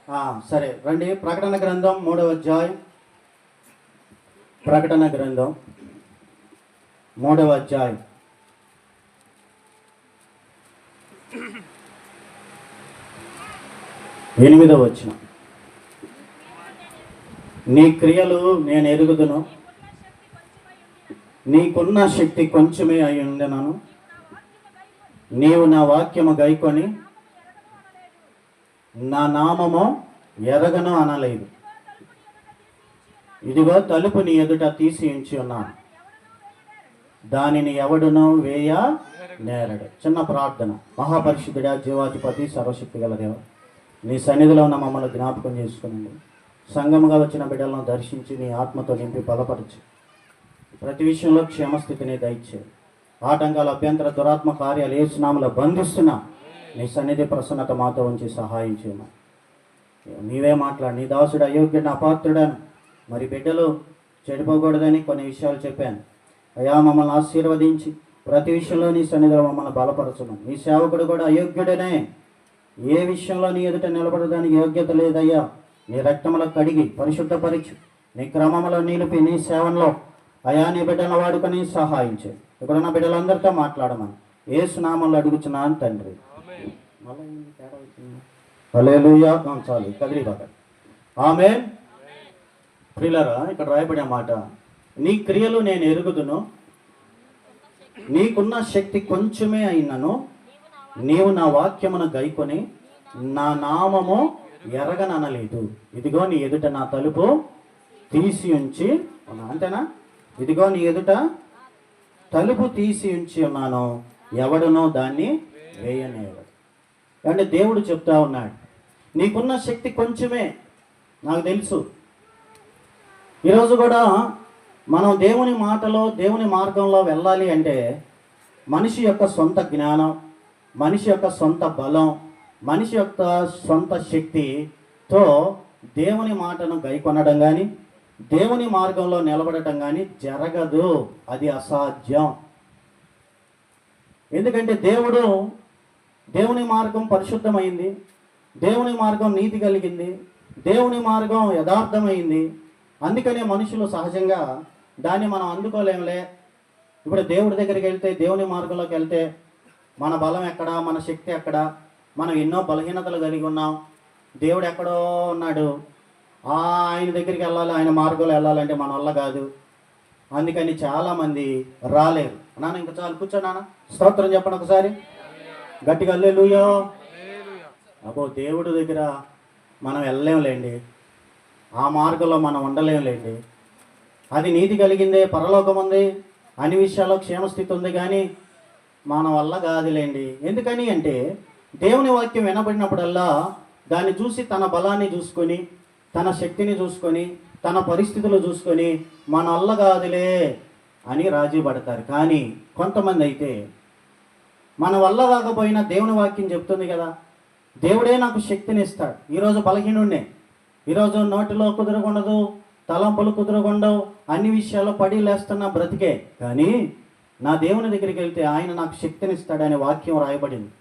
సరే రండి. ప్రకటన గ్రంథం 3వ అధ్యాయం. ప్రకటన గ్రంథం 3వ అధ్యాయం 8వ వచనం. నీ క్రియలు నేను ఎరుగుదును, నీకున్న శక్తి కొంచెమే అయి ఉండెనను, నీవు నా వాక్యము గైకొని నా నామము ఎరగను అనలేదు. ఇదిగో తలుపు నీ ఎదుట తీసి ఉంచి ఉన్నాను, దానిని ఎవడునో వేయ నేరడు. చిన్న ప్రార్థన. మహాపరిశుద్ధుడా, జీవాధిపతి, సర్వశక్తి గల దేవ, నీ సన్నిధిలో ఉన్న మమ్మల్ని జ్ఞాపకం చేసుకునండి. సంఘముగా వచ్చిన బిడ్డలను దర్శించి నీ ఆత్మతో నింపి బలపరచు. ప్రతి విషయంలో క్షేమస్థితిని దయచేయి. ఆటంకాల అభ్యంతర దురాత్మ కార్యాలు యేసు నామములో బంధిస్తున్నా. నీ సన్నిధి ప్రసన్నత మాతో ఉంచి సహాయం చేయమా. నీవే మాట్లాడు. నీ దాసుడు అయోగ్యుడిని, అపాత్రుడను, మరి బిడ్డలు చెడిపోకూడదని కొన్ని విషయాలు చెప్పాను. అయా, మమ్మల్ని ఆశీర్వదించి ప్రతి విషయంలో నీ సన్నిధిలో మమ్మల్ని బలపరచమని. నీ సేవకుడు కూడా అయోగ్యుడనే, ఏ విషయంలో నీ ఎదుట నిలబడడానికి యోగ్యత లేదయ్యా. నీ రక్తములో కడిగి పరిశుద్ధపరచు, నీ క్రమంలో నిలిపి నీ సేవలో అయా నీ బిడ్డలను వాడుకొని సహాయం చేయి. ఇక్కడున్న బిడ్డలందరితో మాట్లాడమని యేసు నామములో అడుగుచున్నాను తండ్రి. హల్లెలూయా. చాలు కదిలిపోతాడు. ఆమేన్. ప్రియులారా, ఇక్కడ రాయబడే మాట, నీ క్రియలు నేను ఎరుగుదును, నీకున్న శక్తి కొంచెమే అయినను, నీవు నా వాక్యమును గైకొని నా నామము ఎరగననలేదు. ఇదిగో నీ ఎదుట నా తలుపు తీసి ఉంచి ఉన్నా. అంతేనా? ఇదిగో నీ ఎదుట తలుపు తీసి ఉంచి ఉన్నాను, ఎవడునో దాన్ని వేయనేవాడు. అంటే దేవుడు చెప్తా ఉన్నాడు, నీకున్న శక్తి కొంచెమే. నాకు తెలుసు. ఈరోజు కూడా మనం దేవుని మాటలో, దేవుని మార్గంలో వెళ్ళాలి అంటే మనిషి యొక్క సొంత జ్ఞానం, మనిషి యొక్క సొంత బలం, మనిషి యొక్క సొంత శక్తితో దేవుని మాటను గైకొనడం కానీ, దేవుని మార్గంలో నిలబడటం కానీ జరగదు. అది అసాధ్యం. ఎందుకంటే దేవుని మార్గం పరిశుద్ధమైంది, దేవుని మార్గం నీతి కలిగింది, దేవుని మార్గం యథార్థమైంది. అందుకనే మనుషులు సహజంగా దాన్ని మనం అందుకోలేములే. ఇప్పుడు దేవుడి దగ్గరికి వెళ్తే, దేవుని మార్గంలోకి వెళ్తే మన బలం ఎక్కడ, మన శక్తి ఎక్కడ, మనం ఎన్నో బలహీనతలు కలిగి ఉన్నాం. దేవుడు ఎక్కడో ఉన్నాడు, ఆయన దగ్గరికి వెళ్ళాలి, ఆయన మార్గంలో వెళ్ళాలంటే మన వల్ల కాదు. అందుకని చాలామంది రాలేరు. నాన్న ఇంకా చాలు, కూర్చో నాన్న. స్తోత్రం చెప్పండి ఒకసారి గట్టిగా. హల్లెలూయా. అబ్బో, దేవుడి దగ్గర మనం వెళ్ళలేంలేండి, ఆ మార్గంలో మనం ఉండలేంలేండి. అది నీతి కలిగిందే, పరలోకం ఉంది, అన్ని విషయాల్లో క్షేమస్థితి ఉంది, కానీ మన వల్ల కాదులేండి. ఎందుకని అంటే దేవుని వాక్యం వినబడినప్పుడల్లా దాన్ని చూసి తన బలాన్ని చూసుకొని, తన శక్తిని చూసుకొని, తన పరిస్థితులు చూసుకొని మన వల్ల కాదులే అని రాజీ పడతారు. కానీ కొంతమంది అయితే మన వల్ల కాకపోయినా దేవుని వాక్యం చెప్తుంది కదా, దేవుడే నాకు శక్తిని ఇస్తాడు. ఈరోజు బలహీనుండే, ఈరోజు నోటిలో కుదరకుండదు, తలంపులు కుదరకుండవు, అన్ని విషయాల్లో పడి లేస్తున్న బ్రతికే, కానీ నా దేవుని దగ్గరికి వెళ్తే ఆయన నాకు శక్తిని ఇస్తాడనే వాక్యం రాయబడింది.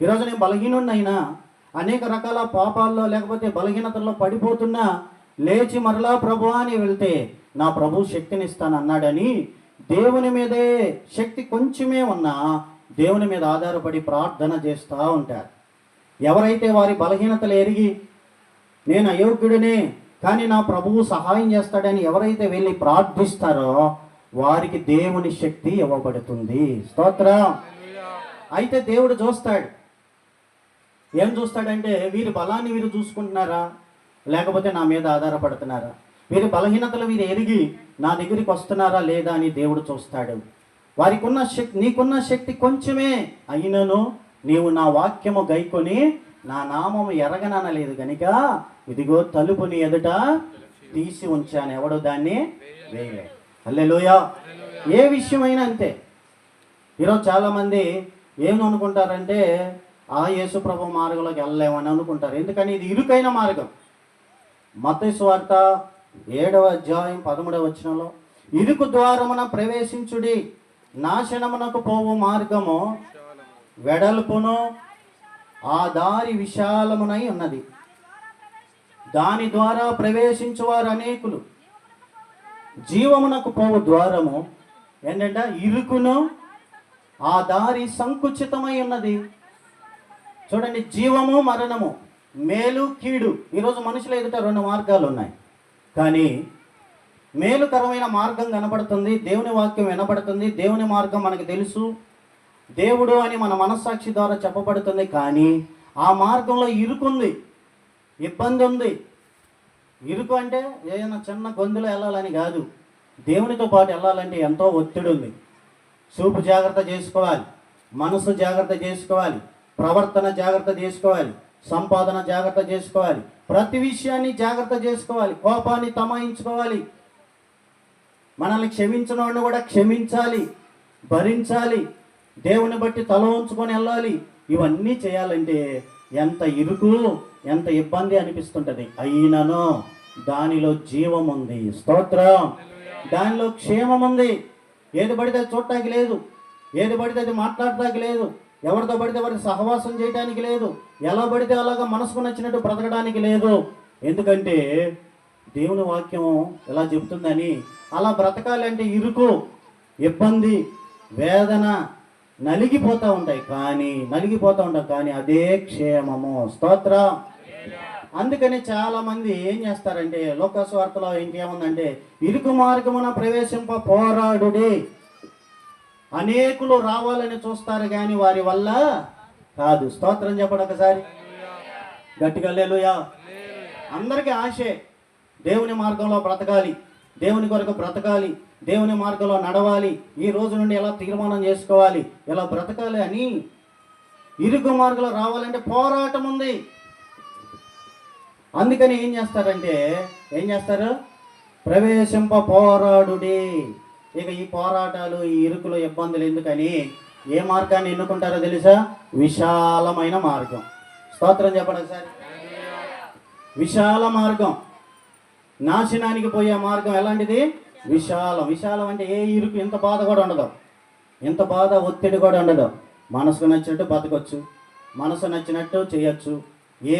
ఈరోజు నేను బలహీనుడినైనా, అనేక రకాల పాపాల్లో లేకపోతే బలహీనతల్లో పడిపోతున్నా, లేచి మరలా ప్రభు అని వెళ్తే నా ప్రభు శక్తిని ఇస్తానన్నాడని దేవుని మీదే శక్తి కొంచెమే ఉన్నా దేవుని మీద ఆధారపడి ప్రార్థన చేస్తూ ఉంటారు. ఎవరైతే వారి బలహీనతలు ఎరిగి నేను అయోగ్యుడినే కానీ నా ప్రభువు సహాయం చేస్తాడని ఎవరైతే వెళ్ళి ప్రార్థిస్తారో వారికి దేవుని శక్తి ఇవ్వబడుతుంది. స్తోత్రం. అయితే దేవుడు చూస్తాడు. ఏం చూస్తాడంటే వీరి బలాన్ని వీరు చూసుకుంటున్నారా, లేకపోతే నా మీద ఆధారపడుతున్నారా, వీరి బలహీనతలు వీరు ఎరిగి నా దగ్గరికి వస్తున్నారా లేదా అని దేవుడు చూస్తాడు. వారికి ఉన్న శక్తి, నీకున్న శక్తి కొంచెమే అయినను నీవు నా వాక్యము గైకొని నా నామము ఎరగననలేదు కనుక ఇదిగో తలుపుని ఎదుట తీసి ఉంచాను, ఎవడు దాన్ని వేయలేదు. హల్లెలూయా. ఏ విషయమైనా అంతే. ఈరోజు చాలామంది ఏమనుకుంటారంటే యేసు ప్రభు మార్గంలోకి వెళ్ళలేమని అనుకుంటారు. ఎందుకని ఇది ఇరుకైన మార్గం. మత్తయి సువార్త 7వ అధ్యాయం 13వ వచనంలో ఇరుకు ద్వారమున ప్రవేశించుడి, నాశనమునకు పోవు మార్గము వెడల్పును ఆ దారి విశాలమునై ఉన్నది, దాని ద్వారా ప్రవేశించువారు అనేకులు. జీవమునకు పోవు ద్వారము ఏంటంటే ఇరుకును, ఆ దారి సంకుచితమై ఉన్నది. చూడండి, జీవము మరణము, మేలు కీడు. ఈరోజు మనుషుల ఎదుట రెండు మార్గాలు ఉన్నాయి. కానీ మేలుకరమైన మార్గం కనబడుతుంది, దేవుని వాక్యం వినబడుతుంది, దేవుని మార్గం మనకు తెలుసు, దేవుడు అని మన మనస్సాక్షి ద్వారా చెప్పబడుతుంది. కానీ ఆ మార్గంలో ఇరుకుంది, ఇబ్బంది ఉంది. ఇరుకు అంటే ఏదైనా చిన్న గొంతులో వెళ్ళాలని కాదు, దేవునితో పాటు వెళ్ళాలంటే ఎంతో ఒత్తిడి ఉంది. చూపు జాగ్రత్త చేసుకోవాలి, మనసు జాగ్రత్త చేసుకోవాలి, ప్రవర్తన జాగ్రత్త చేసుకోవాలి, సంపాదన జాగ్రత్త చేసుకోవాలి, ప్రతి విషయాన్ని జాగ్రత్త చేసుకోవాలి, కోపాన్ని తమాయించుకోవాలి, మనల్ని క్షమించిన వాడిని కూడా క్షమించాలి, భరించాలి, దేవుని బట్టి తల ఉంచుకొని వెళ్ళాలి. ఇవన్నీ చేయాలంటే ఎంత ఇరుకు, ఎంత ఇబ్బంది అనిపిస్తుంటుంది. అయినను దానిలో జీవం ఉంది, స్తోత్రం. దానిలో క్షేమం ఉంది. ఏది పడితే అది చూడటానికి లేదు, ఏది పడితే అది మాట్లాడటానికి లేదు, ఎవరితో పడితే వారికి సహవాసం చేయడానికి లేదు, ఎలా పడితే అలాగా మనసుకు నచ్చినట్టు బ్రతకడానికి లేదు. ఎందుకంటే దేవుని వాక్యం ఎలా చెప్తుందని అలా బ్రతకాలంటే ఇరుకు, ఇబ్బంది, వేదన, నలిగిపోతూ ఉంటాయి. కానీ అదే క్షేమము, స్తోత్రం. అందుకని చాలా మంది ఏం చేస్తారంటే, లోకాసు వార్తలో ఇంకేముందంటే, ఇరుకు మార్గమున ప్రవేశింప పోరాడుడి. అనేకులు రావాలని చూస్తారు కానీ వారి వల్ల కాదు. స్తోత్రం చెప్పండి ఒకసారి గట్టిగా, హల్లెలూయా. అందరికీ ఆశే దేవుని మార్గంలో బ్రతకాలి, దేవుని కొరకు బ్రతకాలి, దేవుని మార్గంలో నడవాలి, ఈ రోజు నుండి ఎలా తీర్మానం చేసుకోవాలి, ఎలా బ్రతకాలి అని. ఇరుకు మార్గంలో రావాలంటే పోరాటం ఉంది. అందుకని ఏం చేస్తారు, ప్రవేశింప పోరాడుడి. ఇక ఈ పోరాటాలు, ఈ ఇరుకులు, ఇబ్బందులు ఎందుకని ఏ మార్గాన్ని ఎన్నుకుంటారో తెలుసా? విశాలమైన మార్గం. స్తోత్రం చెప్పండి ఒకసారి. విశాల మార్గం, నాశనానికి పోయే మార్గం ఎలాంటిది? విశాలం అంటే ఏ ఇరుకు, ఇంత బాధ కూడా ఉండదు, ఇంత బాధ ఒత్తిడి కూడా ఉండదు. మనసుకు నచ్చినట్టు బతకొచ్చు, మనసు నచ్చినట్టు చేయొచ్చు,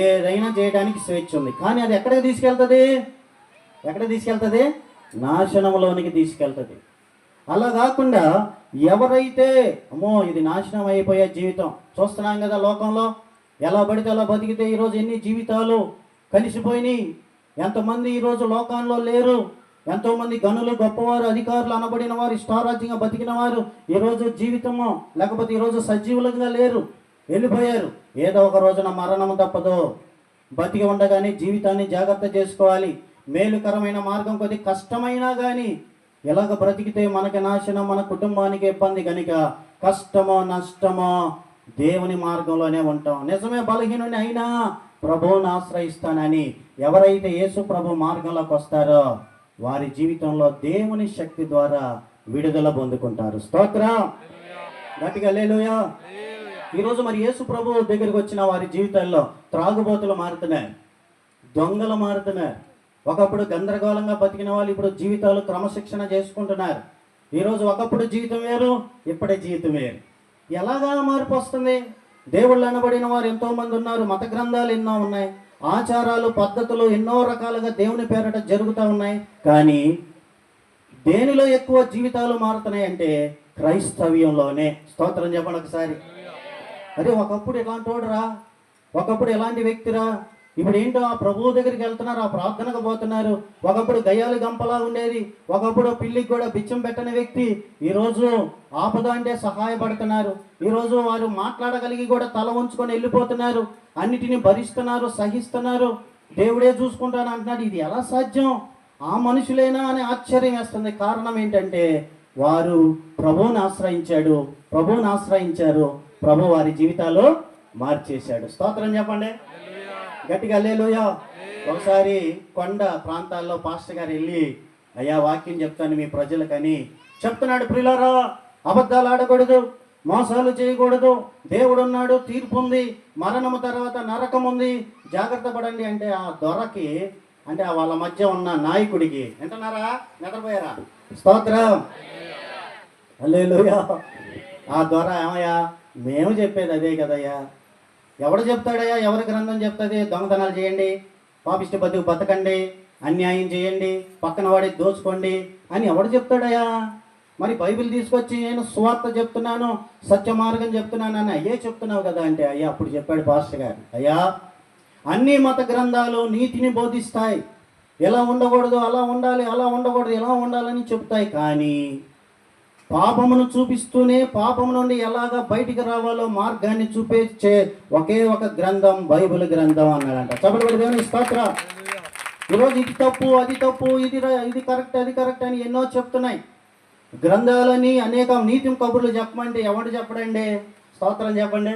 ఏదైనా చేయడానికి స్వేచ్ఛ ఉంది. కానీ అది ఎక్కడికి తీసుకెళ్తుంది? నాశనంలోనికి తీసుకెళ్తుంది. అలా కాకుండా ఎవరైతే అమ్మో ఇది నాశనం అయిపోయే జీవితం చూస్తున్నాం కదా లోకంలో, ఎలా పడితే అలా బతికితే ఈరోజు ఎన్ని జీవితాలు కలిసిపోయినాయి. ఎంతమంది ఈరోజు లోకంలో లేరు, ఎంతోమంది గనులు, గొప్పవారు, అధికారులు అనబడిన వారు, ఇష్టారాజ్యంగా బతికిన వారు ఈరోజు జీవితము లేకపోతే ఈరోజు సజీవులుగా లేరు, వెళ్ళిపోయారు. ఏదో ఒక రోజున మరణం తప్పదు. బతికి ఉండగానే జీవితాన్ని జాగ్రత్త చేసుకోవాలి. మేలుకరమైన మార్గం కొద్ది కష్టమైనా కానీ ఎలాగ బ్రతికితే మనకి నాశనం, మన కుటుంబానికి ఇబ్బంది కనుక కష్టమో నష్టమో దేవుని మార్గంలోనే ఉంటాం. నిజమే బలహీనుని అయినా ప్రభువుని ఆశ్రయిస్తానని ఎవరైతే యేసు ప్రభు మార్గంలోకి వస్తారో వారి జీవితంలో దేవుని శక్తి ద్వారా విడుదల పొందుకుంటారు. స్తోత్రం గట్టిగా, హల్లెలూయా. ఈరోజు మరి యేసు ప్రభు దగ్గరికి వచ్చిన వారి జీవితాల్లో త్రాగుబోతులు మారుతున్నాయి, దొంగలు మారుతున్నారు. ఒకప్పుడు గందరగోళంగా బతికిన వాళ్ళు ఇప్పుడు జీవితాలు క్రమశిక్షణ చేసుకుంటున్నారు. ఈరోజు ఒకప్పుడు జీవితం వేరు, ఇప్పుడే జీవితం వేరు. ఎలాగా మార్పు వస్తుంది? దేవుళ్ళు అనబడిన వారు ఎంతోమంది ఉన్నారు, మత గ్రంథాలు ఎన్నో ఉన్నాయి, ఆచారాలు, పద్ధతులు ఎన్నో రకాలుగా దేవుని పేరట జరుగుతూ ఉన్నాయి. కానీ దేనిలో ఎక్కువ జీవితాలు మారుతున్నాయి అంటే క్రైస్తవ్యంలోనే. స్తోత్రం చెప్పండి ఒకసారి. అరే ఒకప్పుడు ఎలాంటి వాడురా, ఒకప్పుడు ఎలాంటి వ్యక్తిరా, ఇప్పుడు ఏంటో ఆ ప్రభువు దగ్గరికి వెళ్తున్నారు, ఆ ప్రార్థనకు పోతున్నారు. ఒకప్పుడు గయ్యాలి గంపలా ఉండేది, ఒకప్పుడు పిల్లికి కూడా బిచ్చం పెట్టని వ్యక్తి ఈరోజు ఆపద అంటే సహాయపడుతున్నారు. ఈరోజు వారు మాట్లాడగలిగి కూడా తల ఉంచుకొని వెళ్ళిపోతున్నారు, అన్నిటినీ భరిస్తున్నారు, సహిస్తున్నారు, దేవుడే చూసుకుంటాను అంటున్నాడు. ఇది ఎలా సాధ్యం? ఆ మనుషులేనా అని ఆశ్చర్యం వేస్తుంది. కారణం ఏంటంటే వారు ప్రభువుని ఆశ్రయించారు, ప్రభు వారి జీవితాలు మార్చేశాడు. స్తోత్రం చెప్పండి గట్టిగా, హల్లెలూయా. ఒకసారి కొండ ప్రాంతాల్లో పాస్టర్ గారు వెళ్ళి, అయ్యా వాక్యం చెప్తాను మీ ప్రజలకని చెప్తున్నాడు. ప్రియులారా, అబద్ధాలు ఆడకూడదు, మోసాలు చేయకూడదు, దేవుడు ఉన్నాడు, తీర్పు ఉంది, మరణము తర్వాత నరకం ఉంది, జాగ్రత్త పడండి అంటే ఆ దొరకి, అంటే వాళ్ళ మధ్య ఉన్న నాయకుడికి వింటున్నారా, నిద్రపోయారా? స్తోత్రం హల్లెలూయా. ఆ దొర ఏమయ్యా, మేము చెప్పేది అదే కదయ్యా, ఎవడు చెప్తాడయ్యా, ఎవరి గ్రంథం చెప్తుంది దొంగతనాలు చేయండి, పాపిష్టి బతుకు బతకండి, అన్యాయం చేయండి, పక్కన వాడి దోచుకోండి అని ఎవడు చెప్తాడయ్యా? మరి బైబిల్ తీసుకొచ్చి నేను సువార్త చెప్తున్నాను, సత్య మార్గం చెప్తున్నాను అని అయ్యే చెప్తున్నావు కదా అంటే, అయ్యా అప్పుడు చెప్పాడు పాస్టర్ గారు, అయ్యా అన్ని మత గ్రంథాలు నీతిని బోధిస్తాయి, ఎలా ఉండకూడదు అలా ఉండాలి, అలా ఉండకూడదు ఎలా ఉండాలని చెప్తాయి, కానీ పాపమును చూపిస్తూనే పాపము నుండి ఎలాగా బయటికి రావాలో మార్గాన్ని చూపించే ఒకే ఒక గ్రంథం బైబిల్ గ్రంథం అన్నాడంట. చెప్పబడి దేవుని స్తోత్రం. ఈరోజు ఇది తప్పు, అది తప్పు, ఇది కరెక్ట్, అది కరెక్ట్ అని ఎన్నో చెప్తున్నాయి గ్రంథాలని. అనేక నీతి కబుర్లు చెప్పమంటే ఎవడు చెప్పడండి? స్తోత్రం చెప్పండి.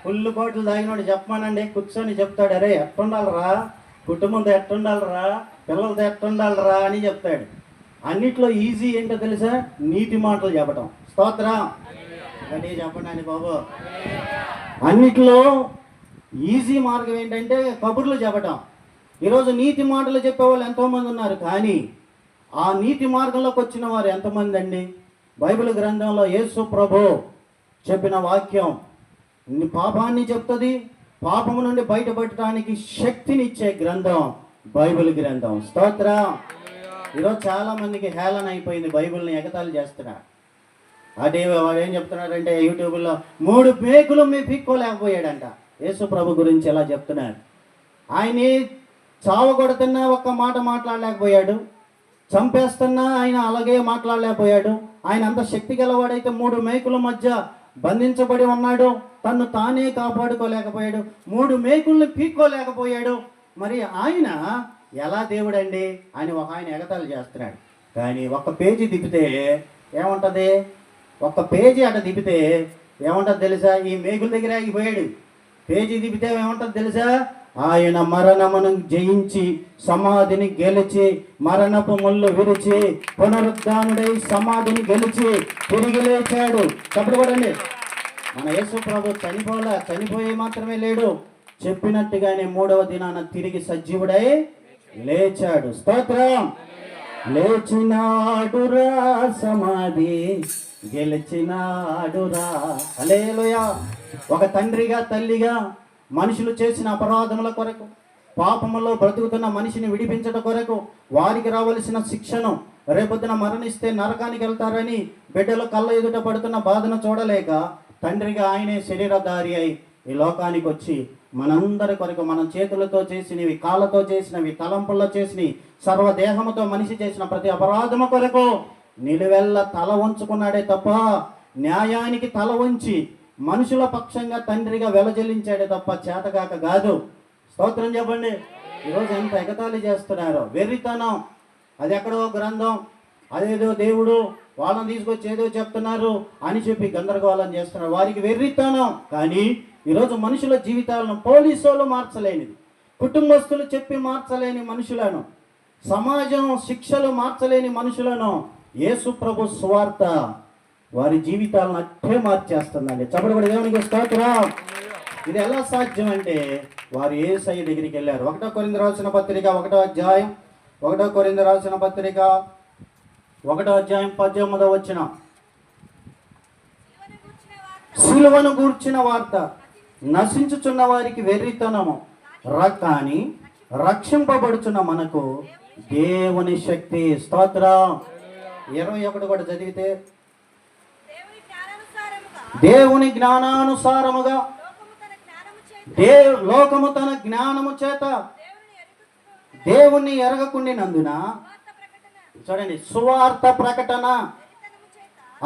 ఫుల్ కోట్లు తాగినోడు చెప్పమానండి, కూర్చొని చెప్తాడు, అరే ఎట్టుండాలరా, కుటుంబంతో ఎట్టుండాలరా, పిల్లలతో ఎట్టుండాలరా అని చెప్తాడు. అన్నిట్లో ఈజీ ఏంటో తెలుసా? నీతి మాటలు చెప్పటం. స్తోత్రం అంటే చెప్పండి అని బాబు. అన్నిట్లో ఈజీ మార్గం ఏంటంటే కబుర్లు చెప్పటం. ఈరోజు నీతి మాటలు చెప్పేవాళ్ళు ఎంతోమంది ఉన్నారు, కానీ ఆ నీతి మార్గంలోకి వచ్చిన వారు ఎంతమంది అండి? బైబిల్ గ్రంథంలో యేసు ప్రభు చెప్పిన వాక్యం పాపాన్ని చెప్తుంది, పాపము నుండి బయటపడటానికి శక్తినిచ్చే గ్రంథం బైబిల్ గ్రంథం. స్తోత్రం. ఈరోజు చాలా మందికి హేళన అయిపోయింది, బైబిల్ని ఎగతాళి చేస్తున్నారు. అదే వాడు ఏం చెప్తున్నారంటే యూట్యూబ్లో 3 మేకులు మీ పీక్కోలేకపోయాడంట. యేసు ప్రభు గురించి ఎలా చెప్తున్నారు? ఆయన్ని చావగొడుతున్నా ఒక్క మాట మాట్లాడలేకపోయాడు, చంపేస్తున్నా ఆయన అలాగే మాట్లాడలేకపోయాడు. ఆయన అంత శక్తి గలవాడైతే 3 మేకుల మధ్య బంధించబడి ఉన్నాడు, తను తానే కాపాడుకోలేకపోయాడు, 3 మేకుల్ని పీక్కోలేకపోయాడు. మరి ఆయన ఎలా దేవుడండి అని ఆయన ఎగతాళి చేస్తున్నాడు. కానీ ఒక్క పేజీ తిప్పితే ఏముంటుంది? ఒక్క పేజీ అట తిప్పితే ఏముంటుంది తెలుసా? ఈ మేకుల దగ్గర ఆగిపోయాడు. పేజీ తిప్పితే ఏముంటుంది తెలుసా? ఆయన మరణమును జయించి సమాధిని గెలిచి మరణపు ముళ్ళు విరిచి పునరుద్ధానుడై సమాధిని గెలిచి తిరిగి లేచాడు. చెప్పబడండి. మన యేసు ప్రభు చనిపోయి మాత్రమే లేడు, చెప్పినట్టుగానే 3వ దినాన తిరిగి సజీవుడై లేచాడు. స్తోత్రం. లేచినాడురా, సమాధి గెలిచినాడురా. హల్లెలూయా. ఒక తండ్రిగా తల్లిగా మనుషులు చేసిన అపరాధముల కొరకు, పాపములో బ్రతుకుతున్న మనిషిని విడిపించడం కొరకు, వారికి రావలసిన శిక్షను రేపొద్దున మరణిస్తే నరకానికి వెళ్తారని బిడ్డలు కళ్ళ ఎదుట పడుతున్న బాధను చూడలేక తండ్రిగా ఆయనే శరీరధారి అయి ఈ లోకానికి వచ్చి మనందరి కొరకు, మన చేతులతో చేసినవి, కాళ్ళతో చేసినవి, తలంపుల్లో చేసినవి, సర్వదేహముతో మనిషి చేసిన ప్రతి అపరాధము కొరకు నిలువెల్ల తల వంచుకున్నాడే తప్ప, న్యాయానికి తల వంచి మనుషుల పక్షంగా తండ్రిగా వెలజల్లించాడే తప్ప చేతగాక కాదు. స్తోత్రం చెప్పండి. ఈరోజు ఎంత ఎగతాళి చేస్తున్నారో, వెర్రితనం. అది ఎక్కడో గ్రంథం, అదేదో దేవుడు వాళ్ళని తీసుకొచ్చి ఏదో చెప్తున్నారు అని చెప్పి గందరగోళం చేస్తున్నారు. వారికి వెర్రితనం. కానీ ఈరోజు మనుషుల జీవితాలను పోలీసులు మార్చలేనిది, కుటుంబస్తులు చెప్పి మార్చలేని మనుషులను, సమాజం శిక్షలు మార్చలేని మనుషులను యేసు ప్రభు సువార్త వారి జీవితాలను అట్టే మార్చేస్తుందండి. చెప్పబడి దేవునికి స్తోత్రం. ఇది ఎలా సాధ్యం అంటే వారు యేసయ్య దగ్గరికి వెళ్ళారు. 1 కొరింథీయులకు రాసిన పత్రిక 1వ అధ్యాయం 1 కొరింథీయులకు రాసిన పత్రిక 1వ అధ్యాయం 18వ వచనం. సిలువను గూర్చిన వార్త నశించుచున్న వారికి వెర్రితనము, కానీ రక్షింపబడుచున్న మనకు దేవుని శక్తి. స్తోత్రం. 21 కూడా చదివితే, దేవుని జ్ఞానానుసారముగా లోకము తన జ్ఞానము చేత దేవుణ్ణి ఎరగకుండినందున, చూడండి, సువార్త ప్రకటన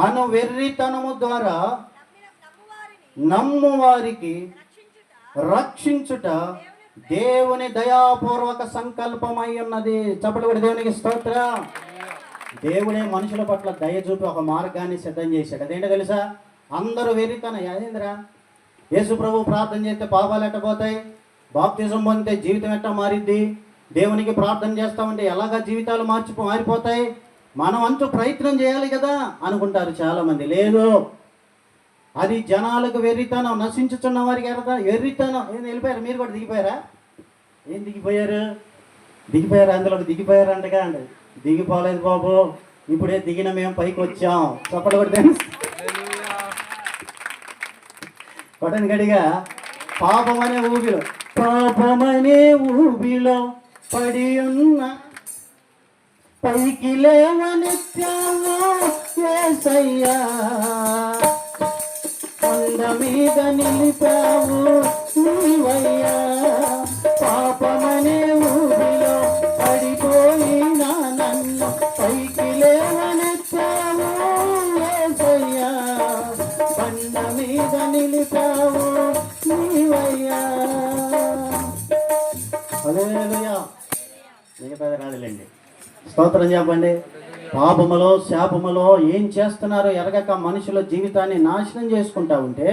అను వెర్రితనము ద్వారా నమ్ము వారికి రక్షించుట దేవుని దయాపూర్వక సంకల్పమై ఉన్నది. చెప్పబడి దేవునికి స్తోత్రం. దేవుడే మనుషుల పట్ల దయ చూపి ఒక మార్గాన్ని సిద్ధం చేశాడు. అదేంటో తెలుసా? అందరూ వెర్రితనం. అదేంద్రా, యేసు ప్రభు ప్రార్థన చేస్తే పాపాలు ఎట్టపోతాయి, బాప్తిజం పొందితే జీవితం ఎట్ట మారిద్ది, దేవునికి ప్రార్థన చేస్తామంటే ఎలాగా జీవితాలు మారిపోతాయి, మనం అంటూ ప్రయత్నం చేయాలి కదా అనుకుంటారు చాలామంది. లేదు, అది జనాలకు వెర్రితనం, నశించుచున్న వారికి వెర్రితనం. ఏం వెళ్ళిపోయారు? మీరు కూడా దిగిపోయారా? ఏం దిగిపోయారు? అందులోకి దిగిపోయారు అంటగా అండి. దిగిపోలేదు బాబు, ఇప్పుడే దిగిన మేము పైకి వచ్చాం. చప్పటి కొడితే కొట్టని గడిగా పాపమనే ఊబిలో ఊబిలో పడి ఉన్న పైకి లేవనెత్తావు యేసయ్యా, కొండ మీద నిలిపావు నీవయ్యా. పాపమనే ఊబిలో పడిపోయినా నన్ను పైకి లేవనెత్తావు యేసయ్యా, కొండ మీద నిలిపావు నీవయ్యా. హల్లెలూయా. మిగతాది రాదులేండి. స్తోత్రం చెప్పండి. పాపములో శాపములో ఏం చేస్తున్నారో ఎరగక మనుషుల జీవితాన్ని నాశనం చేసుకుంటా ఉంటే,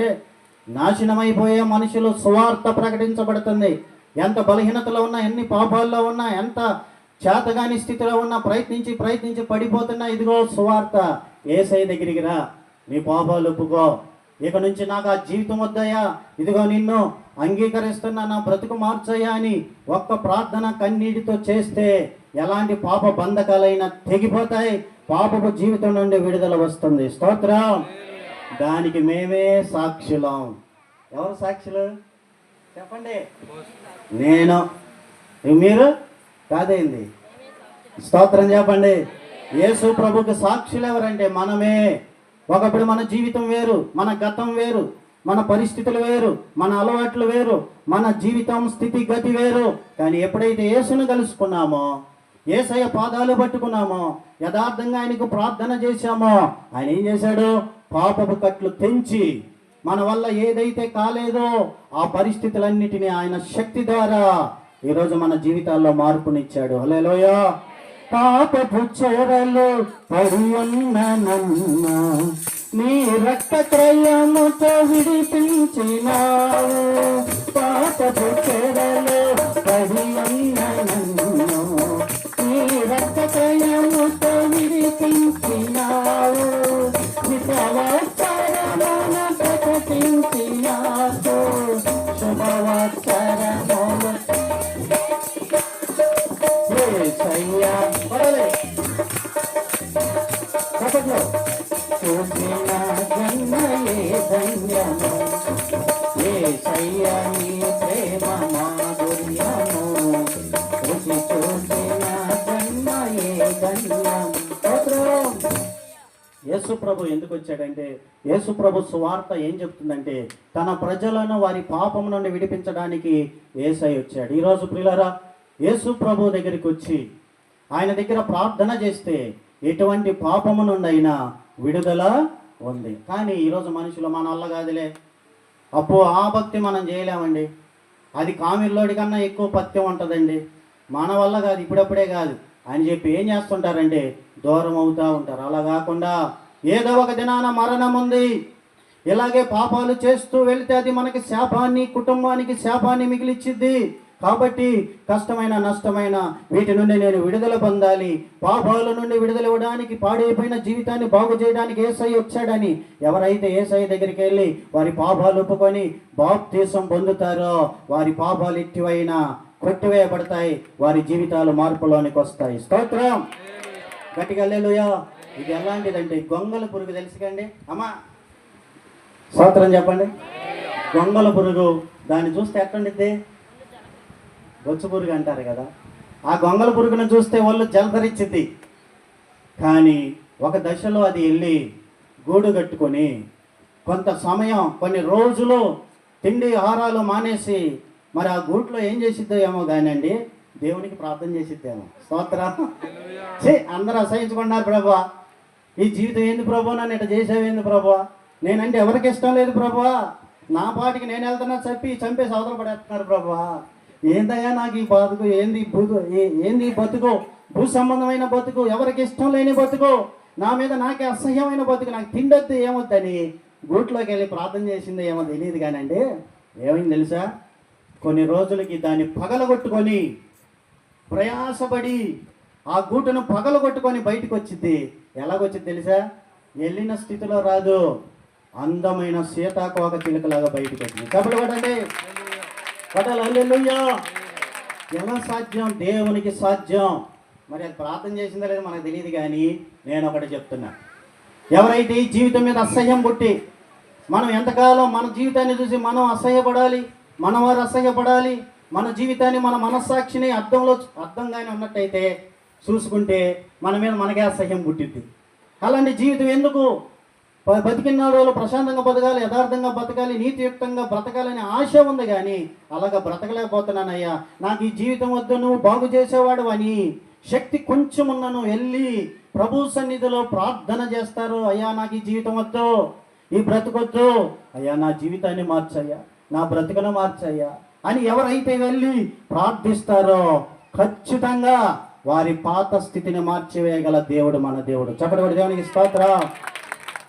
నాశనమైపోయే మనుషులు సువార్త ప్రకటించబడుతుంది. ఎంత బలహీనతలో ఉన్నా, ఎన్ని పాపాల్లో ఉన్నా, ఎంత చేతగాని స్థితిలో ఉన్నా, ప్రయత్నించి పడిపోతున్నా, ఇదిగో సువార్త, యేసయ్య దగ్గరికి రా, నీ పాపాలు ఒప్పుకో, ఇక నుంచి నాకు ఆ జీవితం వద్దయ్యా, ఇదిగో నిన్ను అంగీకరిస్తున్నా, నా బ్రతుకు మార్చయ్యా అని ఒక్క ప్రార్థన కన్నీటితో చేస్తే ఎలాంటి పాప బంధకాలైనా తెగిపోతాయి, పాపపు జీవితం నుండి విడుదల వస్తుంది. స్తోత్రం. దానికి మేమే సాక్షులం. ఎవరు సాక్షులు చెప్పండి? నేను, మీరు కాదేంది? స్తోత్రం చెప్పండి. యేసు ప్రభుకి సాక్షులు ఎవరంటే మనమే. ఒకప్పుడు మన జీవితం వేరు, మన గతం వేరు, మన పరిస్థితులు వేరు, మన అలవాట్లు వేరు, మన జీవితం స్థితి గతి వేరు. కానీ ఎప్పుడైతే యేసును కలుసుకున్నామో, యేసయ్య పాదాలు పట్టుకున్నామో, యథార్థంగా ఆయనకు ప్రార్థన చేశామో, ఆయన ఏం చేశాడు? పాపపు కట్లు తెంచి మన వల్ల ఏదైతే కాలేదో ఆ పరిస్థితులన్నిటినీ ఆయన శక్తి ద్వారా ఈరోజు మన జీవితాల్లో మార్పునిచ్చాడు. హల్లెలూయా. పాపపు చెరలు పడి ఉన్న నన్ను నీ రక్తత్రయముతో విడిపించినావు. పాపపు చెరలు పడి ఉన్న నన్ను నీ రక్తత్రయముతో విడిపించినావు. శుభవత్సరమును ప్రకటించినావు. శుభవత్సరమును యేసయ్యా. చూసిన జన్మయే ధన్యము, యేసయ్యా నీ ప్రేమ మాధుర్యము. రుచి చూసిన జన్మయే ధన్యము. యేసు ప్రభు ఎందుకు వచ్చాడంటే, యేసు ప్రభు సువార్త ఏం చెప్తుందంటే, తన ప్రజలను వారి పాపం నుండి విడిపించడానికి యేసయ్య వచ్చాడు. ఈరోజు ప్రియులారా, యేసు ప్రభు దగ్గరికి వచ్చి ఆయన దగ్గర ప్రార్థన చేస్తే ఎటువంటి పాపము నుండి అయినా విడుదల ఉంది. కానీ ఈరోజు మనుషులు మన వల్ల కాదులే, అప్పు ఆ భక్తి మనం చేయలేమండి, అది కామిల్లోడి కన్నా ఎక్కువ పత్యం ఉంటుందండి, మన వల్ల కాదు, ఇప్పుడప్పుడే కాదు అని చెప్పి ఏం చేస్తుంటారంటే దూరం అవుతూ ఉంటారు. అలా కాకుండా ఏదో ఒక దినాన మరణం ఉంది, ఇలాగే పాపాలు చేస్తూ వెళితే అది మనకి శాపాన్ని, కుటుంబానికి శాపాన్ని మిగిలిచ్చిద్ది. కాబట్టి కష్టమైన నష్టమైన వీటి నుండి నేను విడుదల పొందాలి, పాపాల నుండి విడుదల ఇవ్వడానికి, పాడైపోయిన జీవితాన్ని బాగు చేయడానికి యేసయ్య వచ్చాడని ఎవరైతే యేసయ్య దగ్గరికి వెళ్ళి వారి పాపాలు ఒప్పుకొని బాప్తీసం పొందుతారో వారి పాపాలు ఎట్టివైనా కొట్టివేయబడతాయి, వారి జీవితాలు మార్పులోనికి వస్తాయి. స్తోత్రం. గట్టిగా హల్లెలూయా. ఇది ఎలాంటిదంటే గొంగల పురుగు తెలుసుకండి అమ్మా, స్తోత్రం చెప్పండి. గొంగల పురుగు దాన్ని చూస్తే ఎట్టుండిద్ది? బొచ్చు పురుగు అంటారు కదా. ఆ గొంగల పురుగును చూస్తే వాళ్ళు జలధరిచ్చిద్ది. కానీ ఒక దశలో అది వెళ్ళి గూడు కట్టుకొని కొంత సమయం, కొన్ని రోజులు తిండి ఆహారాలు మానేసి మరి ఆ గూట్లో ఏం చేసిద్దో ఏమో కానండి, దేవునికి ప్రార్థన చేసిద్దేమో. స్తోత్రం. అందరూ అసహించుకున్నారు, ప్రభువా ఈ జీవితం ఏంది ప్రభువా, నన్ను ఇట్లా చేసేవేంది ప్రభువా, నేనంటే ఎవరికి ఇష్టం లేదు ప్రభువా, నా పాటికి నేను వెళ్తున్నా చంపేసి అవతల పడేస్తున్నారు ప్రభువా, ఏందయ్యా నాకు ఈ బతుకు, ఏంది బతుకు, భూ సంబంధమైన బతుకు, ఎవరికి ఇష్టం లేని బతుకు, నా మీద నాకే అసహ్యమైన బతుకు, నాకు తిండొద్దు ఏమొద్దని గూట్లోకి వెళ్ళి ప్రార్థన చేసింది ఏమో తెలియదు. కానండి ఏమైంది తెలుసా, కొన్ని రోజులకి దాన్ని పగలగొట్టుకొని ప్రయాసపడి ఆ గూటును పగలగొట్టుకొని బయటకు వచ్చింది. ఎలాగొచ్చింది తెలుసా? వెళ్ళిన స్థితిలో రాదు, అందమైన సీతాకోక చిలుకలాగా బయటకు వచ్చింది. కాబట్టి పడండి, పడాలి. హల్లెలూయా. ఎలా సాధ్యం? దేవునికి సాధ్యం. మరి అది ప్రార్థన చేసిందో లేదో మనకు తెలియదు. కానీ నేను ఒకటి చెప్తున్నా, ఎవరైతే ఈ జీవితం మీద అసహ్యం పుట్టి మనం ఎంతకాలం మన జీవితాన్ని చూసి మనం అసహ్యపడాలి, మన వారు అసహ్యపడాలి, మన జీవితాన్ని, మన మనస్సాక్షిని అర్థంగానే ఉన్నట్టయితే చూసుకుంటే మన మీద మనకే అసహ్యం పుట్టిద్ది. అలాంటి జీవితం ఎందుకు? బతికిన రోజులు ప్రశాంతంగా బతకాలి, యథార్థంగా బతకాలి, నీతియుక్తంగా బ్రతకాలని ఆశ ఉంది, కానీ అలాగా బ్రతకలేకపోతున్నానయ్యా, నాకు ఈ జీవితం వద్దు, నువ్వు బాగు చేసేవాడు అని శక్తి కొంచెం ఉన్నను వెళ్ళి ప్రభు సన్నిధిలో ప్రార్థన చేస్తారు. అయ్యా నాకు ఈ జీవితం వద్దు, ఈ బ్రతుకొద్దు, అయ్యా నా జీవితాన్ని మార్చయ్యా, నా బ్రతుకును మార్చయ్యా అని ఎవరైతే వెళ్ళి ప్రార్థిస్తారో ఖచ్చితంగా వారి పాత స్థితిని మార్చివేయగల దేవుడు మన దేవుడు. చెప్పబడి దేవునికి స్తోత్రం.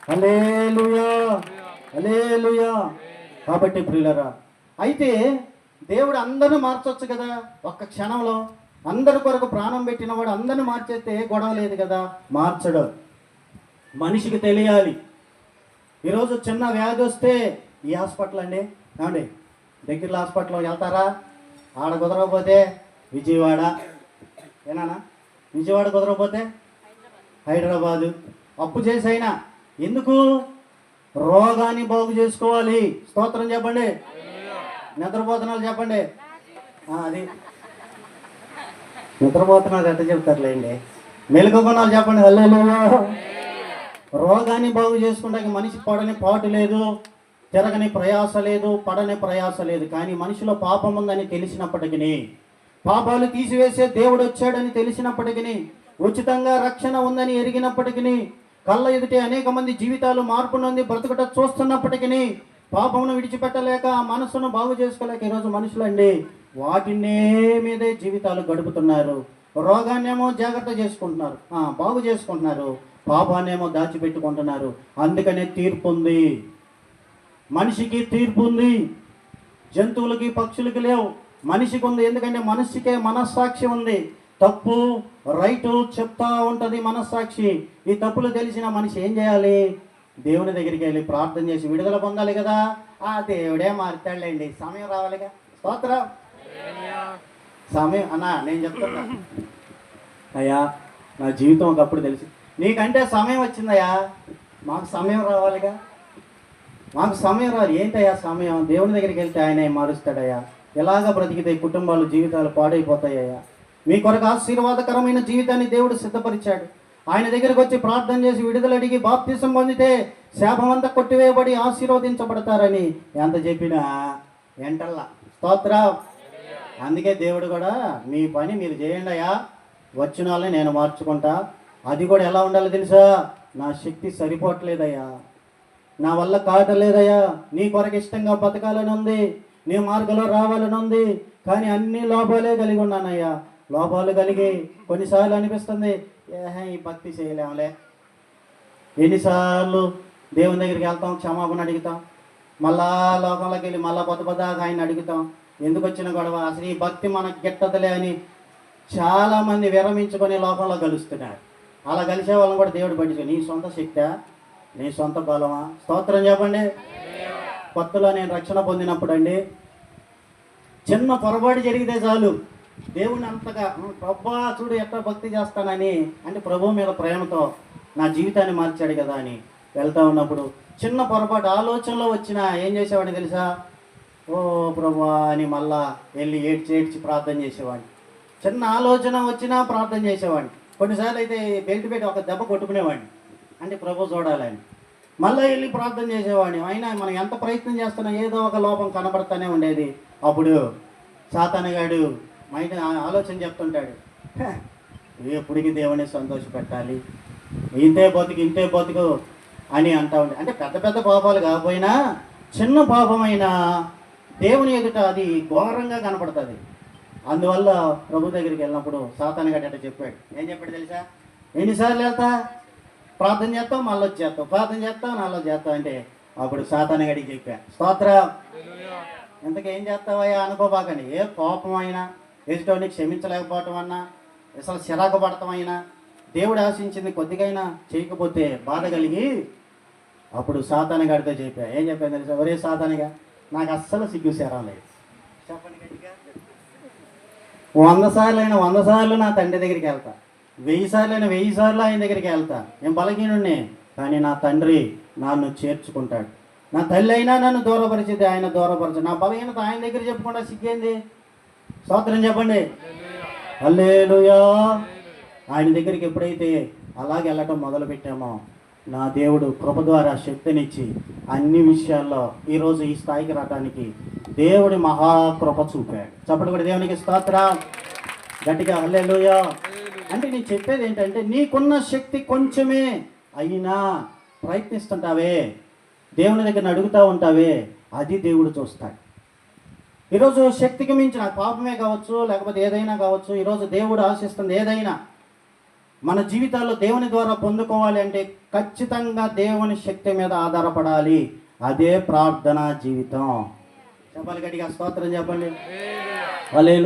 హల్లెలూయా, హల్లెలూయా. కాబట్టి ప్రియులరా, అయితే దేవుడు అందరిని మార్చొచ్చు కదా ఒక్క క్షణంలో. అందరి కొరకు ప్రాణం పెట్టిన వాడు అందరిని మార్చేస్తే గొడవ లేదు కదా. మార్చడు. మనిషికి తెలియాలి. ఈరోజు చిన్న వ్యాధి వస్తే ఈ హాస్పిటల్ అండి, ఏమండి దగ్గరలో హాస్పిటల్లో వెళ్తారా? ఆడ కుదరకపోతే విజయవాడ, ఏనా విజయవాడ కుదరకపోతే హైదరాబాదు, అప్పు చేసైనా. ఎందుకు? రోగాన్ని బాగు చేసుకోవాలి. స్తోత్రం చెప్పండి. నిద్రపోతున్నారు చెప్పండి. అది నిద్రపోతున్నారు ఎట్ట చెప్తారులేండి. మెలకుకున్నారు చెప్పండి. హల్లెలూయా. రోగాన్ని బాగు చేసుకుంటానికి మనిషి పడని పాటు లేదు, తిరగని ప్రయాస లేదు, పడని ప్రయాస లేదు. కానీ మనిషిలో పాపం ఉందని తెలిసినప్పటికీ, పాపాలు తీసివేసే దేవుడు వచ్చాడని తెలిసినప్పటికీ, ఉచితంగా రక్షణ ఉందని ఎరిగినప్పటికీ, కళ్ళ ఎదుటే అనేక మంది జీవితాలు మార్పు నొంది బ్రతుకుట చూస్తున్నప్పటికీ, పాపమును విడిచిపెట్టలేక ఆ మనసును బాగు చేసుకోలేక ఈరోజు మనుషులండి వాటినే మీదే జీవితాలు గడుపుతున్నారు. రోగాన్నేమో జాగ్రత్త చేసుకుంటున్నారు, బాగు చేసుకుంటున్నారు, పాపాన్నేమో దాచిపెట్టుకుంటున్నారు. అందుకనే తీర్పు ఉంది. మనిషికి తీర్పు ఉంది, జంతువులకి పక్షులకి లేవు, మనిషికి ఉంది. ఎందుకంటే మనిషికే మనస్సాక్షి ఉంది. తప్పు రైటు చెప్తా ఉంటుంది మనస్సాక్షి. ఈ తప్పులు తెలిసిన మనిషి ఏం చేయాలి? దేవుని దగ్గరికి వెళ్ళి ప్రార్థన చేసి విడుదల పొందాలి కదా. ఆ దేవుడే మారుతాడులేండి, సమయం రావాలిగా. స్తోత్రం. సమయం అన్నా నేను చెప్తున్నా, అయ్యా నా జీవితం ఒకప్పుడు తెలిసి, నీకంటే సమయం వచ్చిందయ్యా, మాకు సమయం రావాలిగా. మాకు సమయం రాదు. ఏంటయ్యా సమయం? దేవుని దగ్గరికి వెళ్తే ఆయన మారుస్తాడయ్యా. ఎలాగ బ్రతికితే కుటుంబాలు జీవితాలు పాడైపోతాయ్యా. మీ కొరకు ఆశీర్వాదకరమైన జీవితాన్ని దేవుడు సిద్ధపరిచాడు. ఆయన దగ్గరికి వచ్చి ప్రార్థన చేసి విడుదల అడిగి బాప్తిసం పొందితే శాపమంతా కొట్టివేయబడి ఆశీర్వదించబడతారని ఎంత చెప్పినా ఎంటల్లా. స్తోత్రం. అందుకే దేవుడు కూడా మీ పని మీరు చేయండి అయ్యా, వచ్చిన వాళ్ళని నేను మార్చుకుంటా. అది కూడా ఎలా ఉండాలో తెలుసా? నా శక్తి సరిపోవట్లేదయ్యా, నా వల్ల కావట్లేదయ్యా, నీ కొరకు ఇష్టంగా బతకాలని ఉంది, నీ మార్గంలో రావాలని ఉంది, కానీ అన్ని లోపాలే కలిగి ఉన్నానయ్యా. లోపాలు కలిగి కొన్నిసార్లు అనిపిస్తుంది ఈ భక్తి చేయలేములే. ఎన్నిసార్లు దేవుని దగ్గరికి వెళ్తాం, క్షమాపణ అడుగుతాం, మళ్ళా లోకంలోకి వెళ్ళి మళ్ళా పొద్దుదాకా ఆయన అడుగుతాం, ఎందుకు వచ్చిన గొడవ, అసలు ఈ భక్తి మనకు గిట్టదులే అని చాలామంది విరమించుకొని లోకంలో కలుస్తున్నారు. అలా కలిసే వాళ్ళని కూడా దేవుడు పట్టించుకో. నీ సొంత శక్తా, నీ సొంత బలమా? స్తోత్రం చెప్పండి. కొత్తలో నేను రక్షణ పొందినప్పుడు అండి, చిన్న పొరపాటు జరిగితే చాలు దేవుని అంతగా ప్రభా చూడు ఎట్లా భక్తి చేస్తానని, అంటే ప్రభు మీద ప్రేమతో నా జీవితాన్ని మార్చాడు కదా అని వెళ్తా ఉన్నప్పుడు చిన్న పొరపాటు ఆలోచనలో వచ్చినా ఏం చేసేవాడిని తెలుసా? ఓ ప్రభా అని మళ్ళా వెళ్ళి ఏడ్చి ప్రార్థన చేసేవాడిని. చిన్న ఆలోచన వచ్చినా ప్రార్థన చేసేవాడిని. కొన్నిసార్లు అయితే బెల్ట్ పెట్టి ఒక దెబ్బ కొట్టుకునేవాడిని, అంటే ప్రభు చూడాలని. మళ్ళీ వెళ్ళి ప్రార్థన చేసేవాడిని. అయినా మనం ఎంత ప్రయత్నం చేస్తున్నా ఏదో ఒక లోపం కనబడుతూనే ఉండేది. అప్పుడు సాతానుగాడు మైండ్ ఆలోచన చెప్తుంటాడు, ఎప్పటికి దేవుని సంతోషపెట్టాలి, ఇంతే బతుకు అని అంటా ఉండే. అంటే పెద్ద పెద్ద పాపాలు కాకపోయినా చిన్న పాపమైనా దేవుని ఎదుట అది ఘోరంగా కనపడుతుంది. అందువల్ల ప్రభు దగ్గరికి వెళ్ళినప్పుడు సాతానుగాడు అట్లా చెప్పాడు. ఏం చెప్పాడు తెలుసా? ఎన్నిసార్లు వెళ్తా ప్రార్థన చేస్తావు, మళ్ళీ వచ్చేస్తావు, ప్రార్థన చేస్తావు, మళ్ళీ చేస్తావు అంటే అప్పుడు సాతానుగాడికి చెప్పా. స్తోత్రం. ఇంతకేం చేస్తావయ్యా అనుకోబాకండి. ఏ కోపమైనా, ఎదుటోని క్షమించలేకపోవటం అన్నా, అసలు చిరాకు పడటం అయినా, దేవుడు ఆశించింది కొద్దిగైనా చేయకపోతే బాధ కలిగి అప్పుడు సాతానుగాడితో చెప్పా. ఏం చెప్పాను తెలుసా? ఒరే సాతానుగా, నాకు అస్సలు సిగ్గు శరం లేదు. చెప్పండి గట్టిగా. 100 సార్లు అయినా 100 సార్లు నా తండ్రి దగ్గరికి వెళ్తా, 1000 సార్లు అయినా 1000 సార్లు ఆయన దగ్గరికి వెళ్తా. నేను బలహీనుడిని, కానీ నా తండ్రి నన్ను చేర్చుకుంటాడు. నా తల్లి అయినా నన్ను దూరపరిచితే ఆయన దూరపరచు. నా బలహీనత ఆయన దగ్గర చెప్పకుండా సిగ్గేంది? స్తోత్రం చెప్పండి. హల్లెలూయా. ఆయన దగ్గరికి ఎప్పుడైతే అలాగే వెళ్ళటం మొదలు పెట్టామో నా దేవుడు కృప ద్వారా శక్తినిచ్చి అన్ని విషయాల్లో ఈరోజు ఈ స్థాయికి రావడానికి దేవుడి మహాకృప చూపాడు. చెప్పండి కూడా దేవునికి స్తోత్రం గట్టిగా హల్లెలూయా. అంటే నేను చెప్పేది ఏంటంటే నీకున్న శక్తి కొంచెమే అయినా ప్రయత్నిస్తుంటావే, దేవుని దగ్గర అడుగుతూ ఉంటావే, అది దేవుడు చూస్తాడు. ఈరోజు శక్తికి మించిన పాపమే కావచ్చు, లేకపోతే ఏదైనా కావచ్చు, ఈరోజు దేవుడు ఆశిస్తుంది ఏదైనా మన జీవితాల్లో దేవుని ద్వారా పొందుకోవాలి అంటే ఖచ్చితంగా దేవుని శక్తి మీద ఆధారపడాలి. అదే ప్రార్థనా జీవితం. చెప్పాలి గట్టిగా స్తోత్రం చెప్పండి. హల్లెలూయా.